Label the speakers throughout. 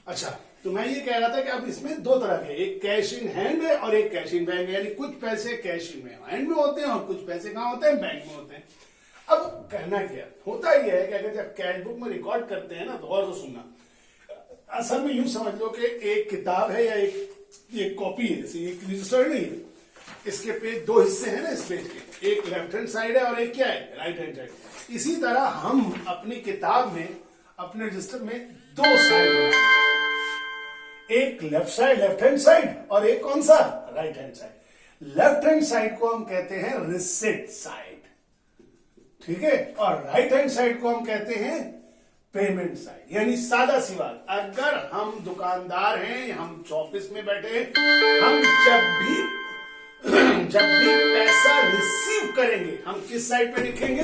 Speaker 1: अच्छा, तो मैं ये कह रहा था कि अब इसमें दो तरह के, एक कैश इन हैंड है और एक कैश इन बैंक है, यानी कुछ पैसे कैश इन में हैंड में होते हैं और कुछ पैसे कहाँ होते हैं, बैंक में होते हैं। अब कहना क्या होता ही है कि अगर जब कैश बुक में रिकॉर्ड करते हैं ना, तो और तो सुनना, असल में यूं समझ लो कि एक किताब है या एक कॉपी है, जैसे एक रजिस्टर नहीं है, इसके पेज दो हिस्से हैं ना इस पेज के, एक लेफ्ट हैंड साइड है और एक क्या है, राइट हैंड साइड। इसी तरह हम अपनी किताब में, अपने रजिस्टर में दो साइड बनाते हैं, एक लेफ्ट हैंड साइड और एक कौन सा, right hand side. Left hand side को हम कहते हैं रिसिप्ट साइड, ठीक है, और राइट हैंड साइड को हम कहते हैं पेमेंट साइड। यानी सादा सी बात, अगर हम दुकानदार हैं, हम ऑफिस में बैठे हैं, हम जब भी पैसा रिसीव करेंगे हम किस साइड पे लिखेंगे,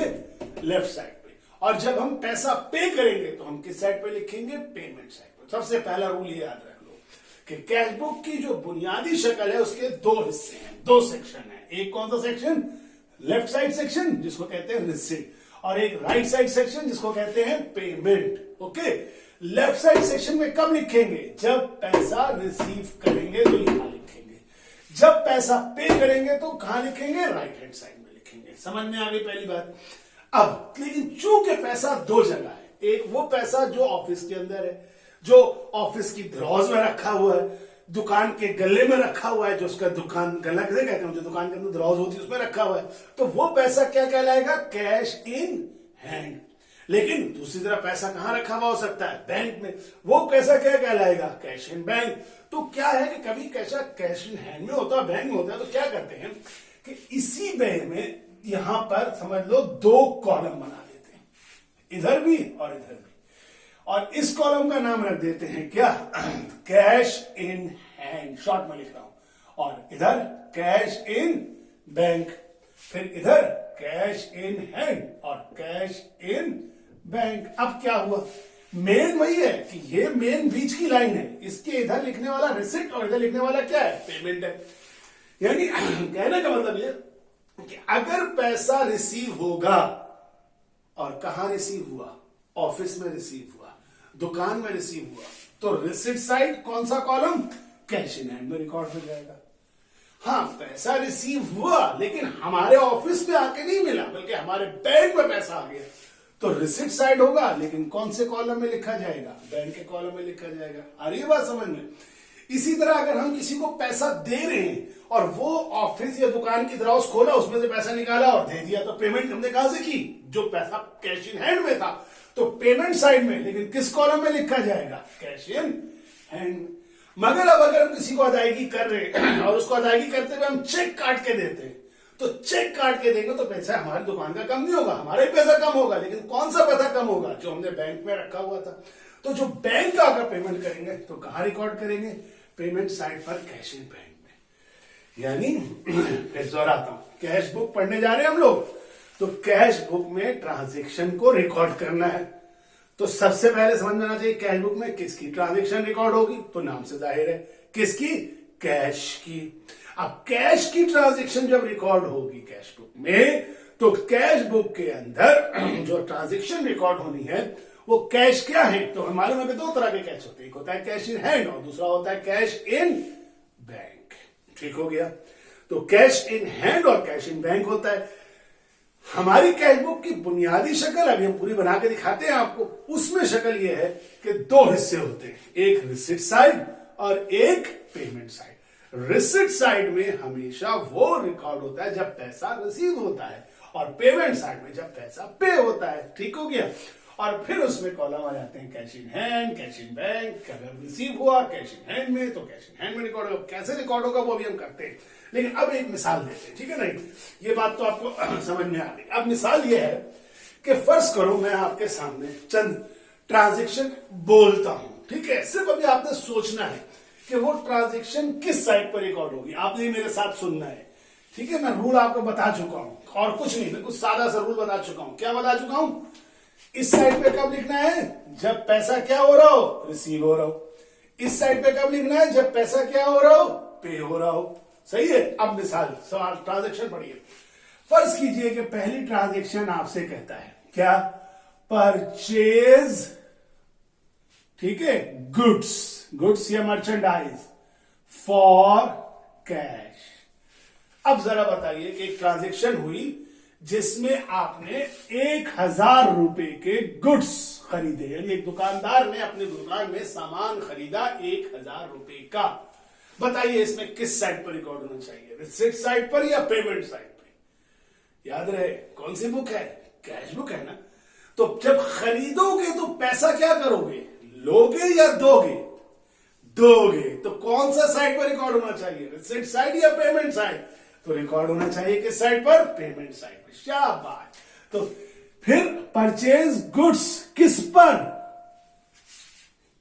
Speaker 1: लेफ्ट साइड पे, और जब हम पैसा पे करेंगे तो हम किस साइड पे लिखेंगे, पेमेंट साइड पे। सबसे पहला रूल ये याद रख लो कि कैश बुक की जो बुनियादी शक्ल है उसके दो हिस्से हैं, दो सेक्शन है। एक कौन सा सेक्शन, लेफ्ट साइड सेक्शन जिसको कहते हैं रिसीट, और एक राइट साइड सेक्शन जिसको कहते हैं payment. Okay, left side section में कब लिखेंगे, जब पैसा रिसीव करेंगे तो यहां लिखेंगे, जब पैसा पे करेंगे तो कहां लिखेंगे, राइट हैंड साइड में लिखेंगे। समझ में आ गई पहली बात। अब लेकिन चूंकि पैसा दो जगह है, एक वो पैसा जो ऑफिस के अंदर है, जो ऑफिस की ड्रॉज में रखा हुआ है, दुकान के गले में रखा हुआ है, जो उसका दुकान गला कैसे कहते हैं, जो दुकान के अंदर ड्रॉज होती है उसमें रखा हुआ है, तो वो पैसा क्या कहलाएगा, कैश इन हैंड। लेकिन दूसरी तरफ पैसा कहां रखा हुआ हो सकता है, बैंक में, वो पैसा क्या कहलाएगा, कैश इन बैंक। तो क्या है कि कभी कैसा कैश इन हैंड में होता है, बैंक में होता है, तो क्या करते हैं कि इसी वे में यहां पर समझ लो दो कॉलम बना देते हैं, इधर भी और इधर भी, और इस कॉलम का नाम रख देते हैं क्या, कैश इन हैंड, शॉर्ट में लिख रहा हूं, और इधर कैश इन बैंक, फिर इधर कैश इन हैंड और कैश इन बैंक। अब क्या हुआ, मेन वही है कि ये मेन बीच की लाइन है, इसके इधर लिखने वाला रिसिप्ट और इधर लिखने वाला क्या है, पेमेंट है। यानी कहने का मतलब ये कि अगर पैसा रिसीव होगा, और कहां रिसीव हुआ, ऑफिस में रिसीव हुआ, दुकान में रिसीव हुआ, तो रिसिप्ट साइड कौन सा कॉलम, कैश इन हैंड में रिकॉर्ड हो जाएगा। हाँ, पैसा रिसीव हुआ लेकिन हमारे ऑफिस में आके नहीं मिला, बल्कि हमारे बैंक में पैसा आ गया, तो रिसिप्ट साइड होगा, लेकिन कौन से कॉलम में लिखा जाएगा, बैंक के कॉलम में लिखा जाएगा। आ रही है बात समझ में। इसी तरह अगर हम किसी को पैसा दे रहे हैं और वो ऑफिस या दुकान की ड्रॉज खोला, उसमें से पैसा निकाला और दे दिया, तो पेमेंट हमने कहां से की, जो पैसा कैश इन हैंड में था, तो पेमेंट साइड में, लेकिन किस कॉलम में लिखा जाएगा, कैश इन हैंड। मगर अब अगर हम किसी को अदायगी कर रहे हैं और उसको अदायगी करते हुए हम चेक काट के देते हैं, तो चेक काट के देंगे तो पैसा हमारी दुकान का कम नहीं होगा, हमारा ही पैसा कम होगा, लेकिन कौन सा पैसा कम होगा, जो हमने बैंक में रखा हुआ था। तो जो बैंक का अगर पेमेंट करेंगे तो कहां रिकॉर्ड करेंगे, पेमेंट साइड पर, कैश इन बैंक में। यानी फिर दोहराता हूं, कैश बुक पढ़ने जा रहे हैं हम लोग, तो कैश बुक में ट्रांजेक्शन को रिकॉर्ड करना है। तो सबसे पहले समझ में आना चाहिए कैश बुक में किसकी ट्रांजेक्शन रिकॉर्ड होगी, तो नाम से जाहिर है किसकी, कैश की। अब कैश की ट्रांजेक्शन जब रिकॉर्ड होगी कैश बुक में, तो कैश बुक के अंदर जो ट्रांजेक्शन रिकॉर्ड होनी है वो कैश क्या है, तो हमें मालूम है कि दो तरह के कैश होते हैं, एक होता है कैश इन हैंड और दूसरा होता है कैश इन बैंक। ठीक हो गया, तो कैश इन हैंड और कैश इन बैंक होता है। हमारी कैश बुक की बुनियादी शक्ल अभी हम पूरी बना के दिखाते हैं आपको, उसमें शक्ल यह है कि दो हिस्से होते हैं, एक रिसिप्ट साइड और एक पेमेंट साइड। रिसिप्ट साइड में हमेशा वो रिकॉर्ड होता है जब पैसा रिसीव होता है, और पेमेंट साइड में जब पैसा पे होता है। ठीक हो गया, और फिर उसमें कॉलम आ जाते हैं cash in hand, cash in bank. अगर रिसीव हुआ कैश इन हैंड में तो कैश इन हैंड में रिकॉर्ड होगा, कैसे रिकॉर्ड होगा वो भी हम करते हैं, लेकिन अब एक मिसाल देते हैं, ठीक है नहीं, ये बात तो आपको समझ में आ गई। अब मिसाल ये है कि फर्ज करो मैं आपके सामने चंद ट्रांजेक्शन बोलता हूं, ठीक है, सिर्फ अभी आपने सोचना है कि वो ट्रांजेक्शन किस साइड पर रिकॉर्ड होगी, आपने मेरे साथ सुनना है। ठीक है, मैं रूल आपको बता चुका हूं, और कुछ नहीं, मैं कुछ सादा सा रूल बता चुका हूं। क्या बता चुका हूं, इस साइड पे कब लिखना है, जब पैसा क्या हो रहा हो, रिसीव हो रहा हो। इस साइड पे कब लिखना है, जब पैसा क्या हो रहा हो, पे हो रहा हो। सही है। अब मिसाल सवाल ट्रांजेक्शन पढ़िए। फर्ज कीजिए कि पहली ट्रांजेक्शन आपसे कहता है क्या, परचेज, ठीक है, गुड्स। गुड्स या मर्चेंडाइज फॉर कैश। अब जरा बताइए कि एक ट्रांजेक्शन हुई जिसमें आपने 1000 रुपए के गुड्स खरीदे, यानी एक दुकानदार ने अपनी दुकान में सामान खरीदा 1000 रुपए का। बताइए इसमें किस साइड पर रिकॉर्ड होना चाहिए, रिसिप्ट साइड पर या पेमेंट साइड पर? याद रहे कौन सी बुक है, कैश बुक है ना। तो जब खरीदोगे तो पैसा क्या करोगे, लोगे या दोगे? दोगे। तो कौन सा साइड पर रिकॉर्ड होना चाहिए, रिसिप्ट साइड या पेमेंट साइड? तो रिकॉर्ड होना चाहिए किस साइड पर, पेमेंट साइड पर। शाबाश। तो फिर परचेज गुड्स किस पर,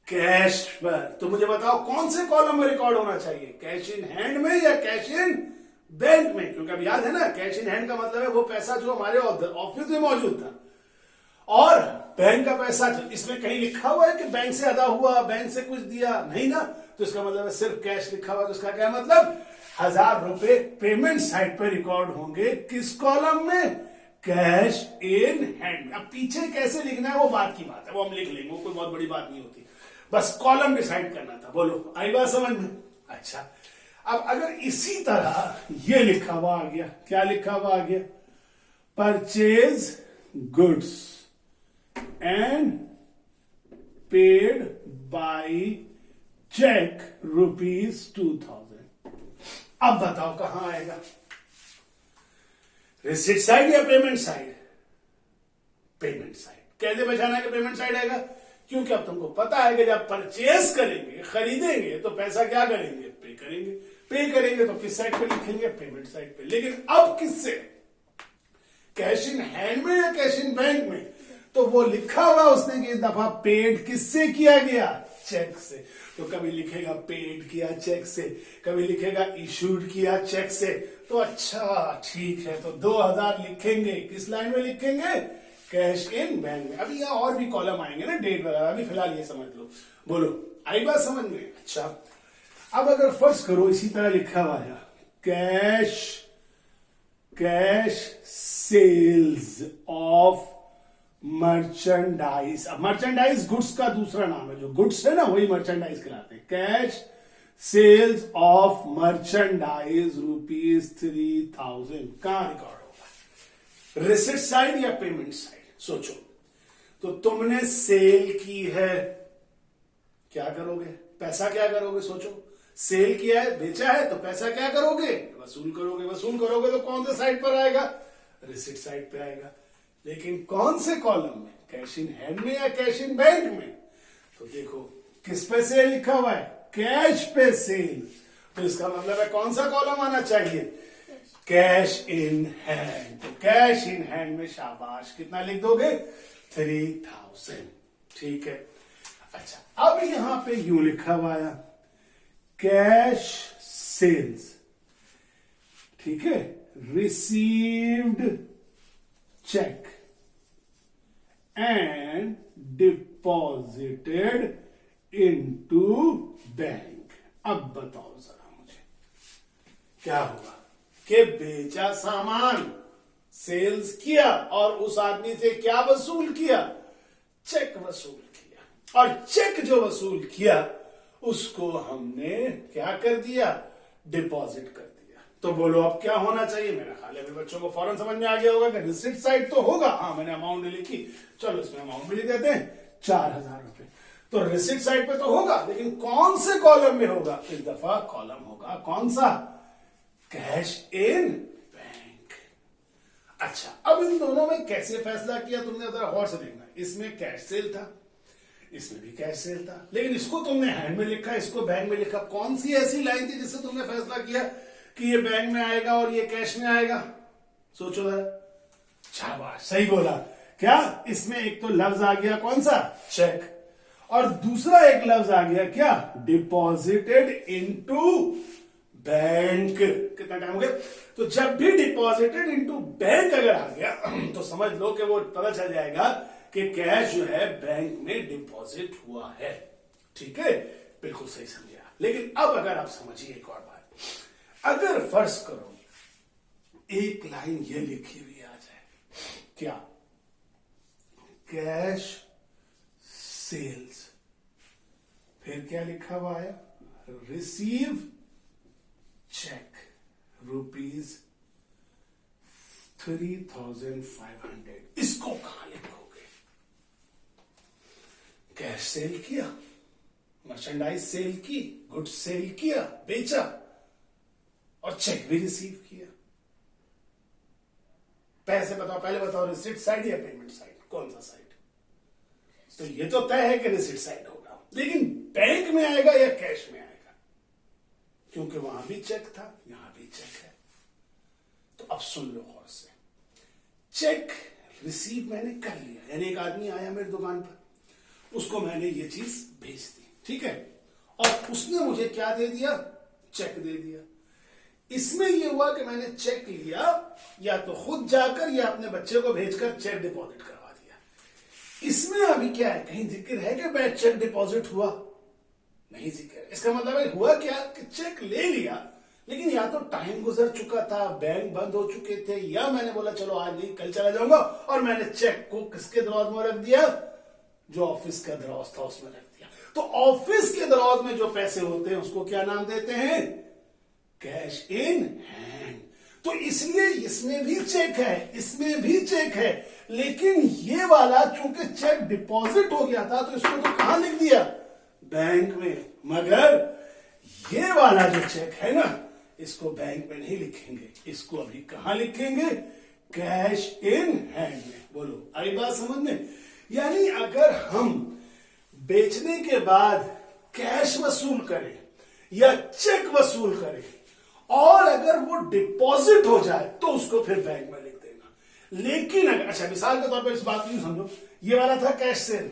Speaker 1: कैश पर। तो मुझे बताओ कौन से कॉलम में रिकॉर्ड होना चाहिए, कैश इन हैंड में या कैश इन बैंक में? क्योंकि अब याद है ना, कैश इन हैंड का मतलब है वो पैसा जो हमारे ऑफिस में मौजूद था, और बैंक का पैसा इसमें कहीं लिखा हुआ है कि बैंक से अदा हुआ, बैंक से कुछ दिया, नहीं ना। तो इसका मतलब है सिर्फ कैश लिखा हुआ, तो इसका क्या मतलब, 1000 रुपए पेमेंट साइड पर रिकॉर्ड होंगे किस कॉलम में, कैश इन हैंड। अब पीछे कैसे लिखना है वो बात की बात है, वो हम लिख लेंगे, वो कोई बहुत बड़ी बात नहीं होती, बस कॉलम डिसाइड करना था। बोलो आई बात समझ में? अच्छा, अब अगर इसी तरह ये लिखा हुआ आ गया, क्या लिखा हुआ आ गया, purchase goods and paid by cheque ₹2000। अब बताओ कहां आएगा, रिसिप्ट साइड या पेमेंट साइड? Payment side. कैसे पहचाना कि पेमेंट साइड आएगा? क्योंकि अब तुमको पता है कि जब परचेज करेंगे, खरीदेंगे, तो पैसा क्या करेंगे, पे करेंगे। पे करेंगे तो किस साइड पे लिखेंगे, पेमेंट साइड पे। लेकिन अब किससे, कैश इन हैंड में या कैश इन बैंक में? तो वो लिखा हुआ उसने कि इस दफा पेड किससे किया गया, चेक से। तो कभी लिखेगा पेड किया चेक से, कभी लिखेगा इशूड किया चेक से। तो अच्छा ठीक है, तो 2000 लिखेंगे, किस लाइन में लिखेंगे, कैश इन बैंक में। अभी यहां और भी कॉलम आएंगे ना, डेट वगैरह, अभी फिलहाल ये समझ लो। बोलो आई बात समझ में? अच्छा, अब अगर फर्स्ट करो इसी तरह लिखा हुआ है, कैश सेल्स ऑफ मर्चेंडाइज। अब मर्चेंडाइज गुड्स का दूसरा नाम है, जो गुड्स है ना वही मर्चेंडाइज कहलाते हैं। कैश सेल्स ऑफ मर्चेंडाइज ₹3000 कहां रिकॉर्ड होगा, रिसिप्ट साइड या पेमेंट साइड? सोचो। तो तुमने सेल की है, क्या करोगे, पैसा क्या करोगे, सोचो। सेल किया है, बेचा है, तो पैसा क्या करोगे, वसूल करोगे। वसूल करोगे तो कौन से साइड पर आएगा, रिसिप्ट साइड पे आएगा। लेकिन कौन से कॉलम में, कैश इन हैंड में या कैश इन बैंक में? तो देखो किस पे सेल लिखा हुआ है, कैश पे सेल। तो इसका मतलब है कौन सा कॉलम आना चाहिए, कैश इन हैंड। तो कैश इन हैंड में शाबाश, कितना लिख दोगे, 3000। ठीक है। अच्छा, अब यहां पे यूं लिखा हुआ है, कैश सेल्स, ठीक है, received cheque and deposited into bank. अब बताओ जरा मुझे क्या हुआ कि बेचा सामान, सेल्स किया, और उस आदमी से क्या वसूल किया, चेक वसूल किया। और चेक जो वसूल किया उसको हमने क्या कर दिया, डिपॉजिट कर दिया। तो बोलो अब क्या होना चाहिए, मेरा ख्याल है बच्चों को फौरन समझ में आ गया होगा कि रिसिप्ट साइड तो होगा। हाँ मैंने अमाउंट लिखी, चलो इसमें अमाउंट भी लिख देते हैं, 4000 रुपए। तो रिसिप्ट साइड पे तो होगा, लेकिन कौन से कॉलम में होगा, इस दफा कॉलम होगा कौन सा, कैश इन बैंक। अच्छा, अब इन दोनों में कैसे फैसला किया तुमने, जरा गौर से देखना। इसमें कैश सेल था, इसमें भी कैश सेल था, लेकिन इसको तुमने हैंड में लिखा, इसको बैंक में लिखा। कौन सी ऐसी लाइन थी जिससे तुमने फैसला किया कि ये बैंक में आएगा और ये कैश में आएगा, सोचो जरा। शाबाश, सही बोला। क्या इसमें एक तो लफ्ज आ गया कौन सा, चेक, और दूसरा एक लफ्ज आ गया क्या, डिपॉजिटेड इनटू बैंक। कितना टाइम हो गया, तो जब भी डिपॉजिटेड इनटू बैंक अगर आ गया तो समझ लो कि वो पता चल जाएगा कि कैश जो है बैंक में डिपॉजिट हुआ है। ठीक है, बिल्कुल सही समझा। लेकिन अब अगर आप समझिए एक और बात, अगर फर्ज करो एक लाइन ये लिखी हुई आ जाए, क्या, कैश सेल्स फिर क्या लिखा हुआ आया, रिसीव चेक ₹3,500। इसको कहां लिखोगे? कैश सेल किया, मर्चेंडाइज सेल की, गुड्स सेल किया, बेचा, और चेक भी रिसीव किया। पैसे बताओ, पहले बताओ, रिसिट साइड या पेमेंट साइड, कौन सा साइड? तो ये तो तय है कि रिसिट साइड होगा, लेकिन बैंक में आएगा या कैश में आएगा? क्योंकि वहां भी चेक था, यहां भी चेक है। तो अब सुन लो गौर से, चेक रिसीव मैंने कर लिया, यानी एक आदमी आया मेरी दुकान पर, उसको मैंने ये चीज भेज दी, ठीक है, और उसने मुझे क्या दे दिया? चेक दे दिया। इसमें यह हुआ कि मैंने चेक लिया, या तो खुद जाकर या अपने बच्चे को भेजकर चेक डिपॉजिट करवा दिया। इसमें अभी क्या है, कहीं जिक्र है कि मैं चेक डिपॉजिट हुआ? नहीं जिक्र है। इसका मतलब है हुआ क्या कि चेक ले लिया, लेकिन या तो टाइम गुजर चुका था, बैंक बंद हो चुके थे, या मैंने बोला चलो आज नहीं कल चला जाऊंगा, और मैंने चेक को किसके दराज में रख दिया? जो ऑफिस का दराज था उसमें रख दिया। तो ऑफिस के दराज में जो पैसे होते हैं उसको क्या नाम देते हैं? Cash in hand. तो इसलिए इसमें भी चेक है, इसमें भी चेक है, लेकिन ये वाला चूंकि चेक डिपॉजिट हो गया था तो इसको तो कहां लिख दिया? बैंक में। मगर ये वाला जो चेक है ना, इसको बैंक में नहीं लिखेंगे, इसको अभी कहां लिखेंगे? कैश इन हैंड में। बोलो, आई बात समझ में? यानी अगर हम बेचने के बाद कैश वसूल करें या चेक वसूल करें, और अगर वो डिपॉजिट हो जाए तो उसको फिर बैंक में लिख देना। लेकिन अगर, अच्छा मिसाल के तौर पर इस बात को समझो, ये वाला था कैश सेल,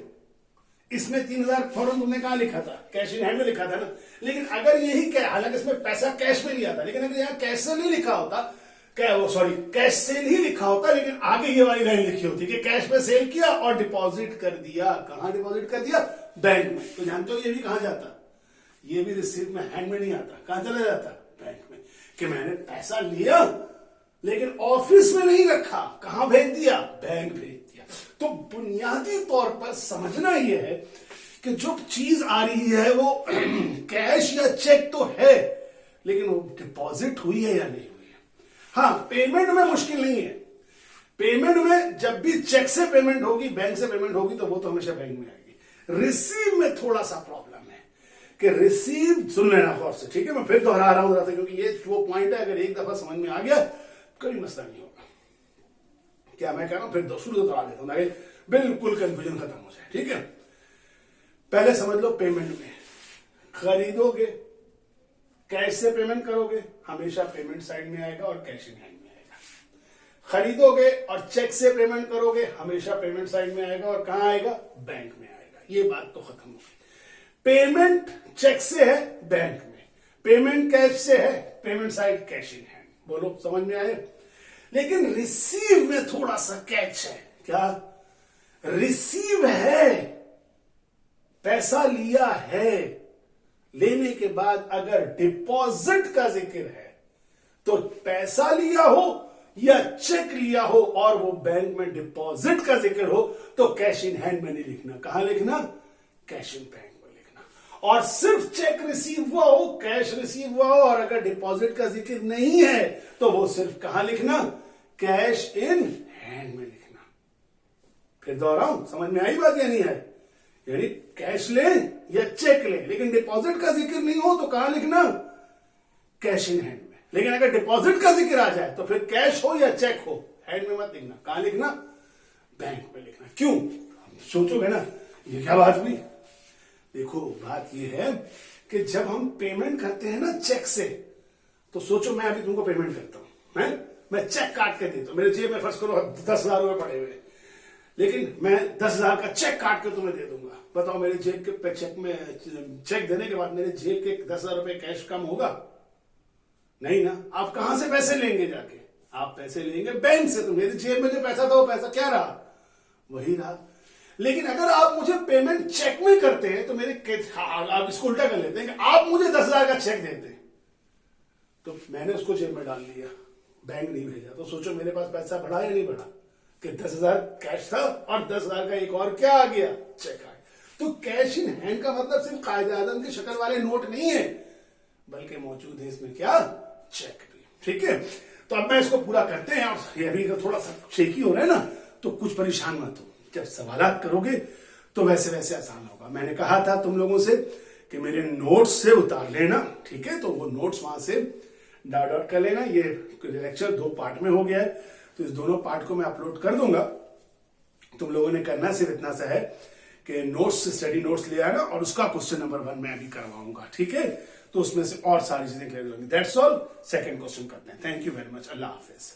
Speaker 1: इसमें 3,000 फौरन तुमने कहां लिखा था? कैश इन हैंड में लिखा था ना। लेकिन अगर यही क्या, हालांकि इसमें पैसा कैश में लिया था, लेकिन अगर यहां कैश सेल नहीं लिखा होता, कैश सेल ही लिखा होता, लेकिन आगे ये वाली लाइन लिखी होती कि कैश में सेल किया और डिपॉजिट कर दिया। कहां डिपॉजिट कर दिया? बैंक में। तो जानते हो ये भी कहां जाता? ये भी रिसीट में हैंड में नहीं आता, कहां चला जाता? बैंक में। कि मैंने पैसा लिया लेकिन ऑफिस में नहीं रखा, कहां भेज दिया? बैंक भेज दिया। तो बुनियादी तौर पर समझना यह है कि जो चीज आ रही है वो कैश या चेक तो है, लेकिन वो डिपॉजिट हुई है या नहीं हुई है। हाँ, पेमेंट में मुश्किल नहीं है। पेमेंट में जब भी चेक से पेमेंट होगी, बैंक से पेमेंट होगी, तो वो तो हमेशा बैंक में आएगी। रिसीव में थोड़ा सा प्रॉब्लम है कि रिसीव, सुन लेना गौर से, ठीक है, मैं फिर दोहरा रहा हूं, क्योंकि ये वो पॉइंट है, अगर एक दफा समझ में आ गया कोई मसला नहीं होगा। क्या मैं कह रहा हूं, फिर शुरू से दोहरा देता हूं, बिल्कुल कंफ्यूजन खत्म हो जाए, ठीक है। पहले समझ लो, पेमेंट में खरीदोगे, कैश से पेमेंट करोगे, हमेशा पेमेंट साइड में आएगा और कैश इन हैंड में आएगा। खरीदोगे और चेक से पेमेंट करोगे, हमेशा पेमेंट साइड में आएगा और कहां आएगा? बैंक में आएगा। ये बात तो खत्म हो गई। पेमेंट चेक से है, बैंक में। पेमेंट कैश से है, payment side cash in hand. बोलो, समझ में आए? लेकिन रिसीव में थोड़ा सा कैच है। क्या? रिसीव है, पैसा लिया है, लेने के बाद अगर डिपॉजिट का जिक्र है तो पैसा लिया हो या चेक लिया हो और वो बैंक में डिपॉजिट का जिक्र हो तो कैश इन हैंड में नहीं लिखना। कहां लिखना? कैश इन बैंक में लिखना। और सिर्फ चेक रिसीव हुआ हो, कैश रिसीव हुआ हो, और अगर डिपॉजिट का जिक्र नहीं है तो वो सिर्फ कहां लिखना? कैश इन हैंड में लिखना। फिर दोहराऊं, समझ में आई बात या नहीं है? यानी कैश ले या चेक ले, लेकिन डिपॉजिट का जिक्र नहीं हो तो कहां लिखना? कैश इन हैंड में। लेकिन अगर डिपॉजिट का जिक्र आ जाए तो फिर कैश हो या चेक हो, हैंड में मत लिखना। कहां लिखना? बैंक में लिखना। क्यों? सोचोगे ना ये क्या बात हुई? देखो, बात ये है कि जब हम पेमेंट करते हैं ना चेक से, तो सोचो मैं अभी तुमको पेमेंट करता हूं, मैं चेक काट के देता हूं, मेरे जेब में फर्ज करो 10,000 रुपए पड़े हुए, लेकिन मैं 10,000 का चेक काट के तुम्हें दे दूंगा। बताओ, मेरे जेब के चेक में, चेक देने के बाद मेरे जेब के 10,000 रुपए कैश कम होगा? नहीं ना। आप कहां से पैसे लेंगे जाके? आप पैसे लेंगे बैंक से। तो मेरी जेब में जो पैसा था वो पैसा क्या रहा? वही रहा। लेकिन अगर आप मुझे पेमेंट चेक में करते हैं तो मेरे, आप इसको उल्टा कर लेते हैं कि आप मुझे 10,000 का चेक देते तो मैंने उसको जेब में डाल लिया, बैंक नहीं भेजा, तो सोचो मेरे पास पैसा बढ़ा या नहीं बढ़ा? कि 10,000 कैश था और 10,000 का एक और क्या आ गया? चेक आ गया। तो कैश इन हैंड का मतलब सिर्फ कायदे आजम की शक्ल वाले नोट नहीं है, बल्कि मौजूद है इसमें क्या, चेक भी। ठीक है, तो अब मैं इसको पूरा करते हैं। और ये अभी थोड़ा सा शेकी हो रहा है ना, तो कुछ परेशान मत हो, जब सवालात करोगे तो वैसे वैसे आसान होगा। मैंने कहा था तुम लोगों से कि मेरे नोट्स से उतार लेना, ठीक है, तो वो नोट्स वहां से डाउट आउट कर लेना। ये लेक्चर 2 पार्ट में हो गया है, तो इस दोनों पार्ट को मैं अपलोड कर दूंगा। तुम लोगों ने करना सिर्फ इतना सा है कि नोट्स, स्टडी नोट्स ले आना, और उसका क्वेश्चन नंबर 1 मैं अभी करवाऊंगा। ठीक है, तो उसमें से और सारी चीजें क्लियर होंगी। That's all. सेकंड क्वेश्चन करते हैं। Thank you very much. Allah Hafiz.